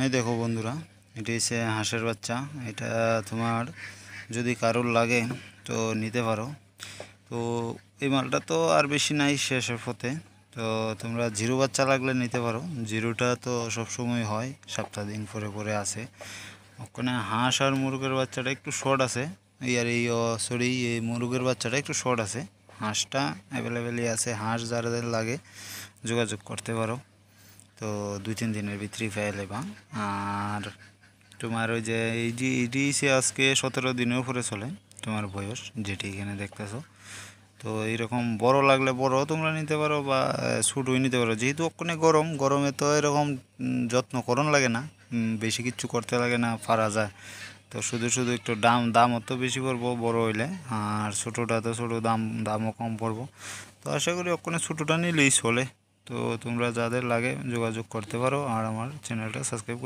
এই দেখো বন্ধুরা, এটি হচ্ছে হাঁসের বাচ্চা। এটা তোমার যদি কারোর লাগে তো নিতে পারো। তো এই মালটা তো আর বেশি নাই, শেষের পথে। তো তোমরা জিরো বাচ্চা লাগলে নিতে পারো। জিরোটা তো সবসময় হয়, সপ্তাহ দিন পরে পরে আসে। ওখানে হাঁস আর মুরগের বাচ্চাটা একটু শর্ট আছে। এই আর এই সরি, এই মুরগের বাচ্চাটা একটু শর্ট আছে। হাঁসটা অ্যাভেলেবেলই আছে। হাঁস যাদের লাগে যোগাযোগ করতে পারো। তো 2-3 দিনের ভিতরেই পেয়ে যাবা। আর তোমার ওই যে এটি সে আজকে 17 দিনের উপরে চলে তোমার বয়স, যেটি এখানে দেখতেছো। তো এইরকম বড় লাগলে বড় তোমরা নিতে পারো, বা ছোটোই নিতে পারো। যেহেতু ওখানে গরমে তো এরকম যত্ন করণ লাগে না, বেশি কিছু করতে লাগে না, পারা যায়। তো শুধু শুধু একটু দামও তো বেশি পড়বো বড় হইলে, আর ছোটোটা তো ছোটো, দামও কম পড়বো। তো আশা করি ওখানে ছোটোটা নিলেই চলে। তো তোমরা যাদের লাগে যোগাযোগ করতে পারো, আর আমার চ্যানেলটা সাবস্ক্রাইব করে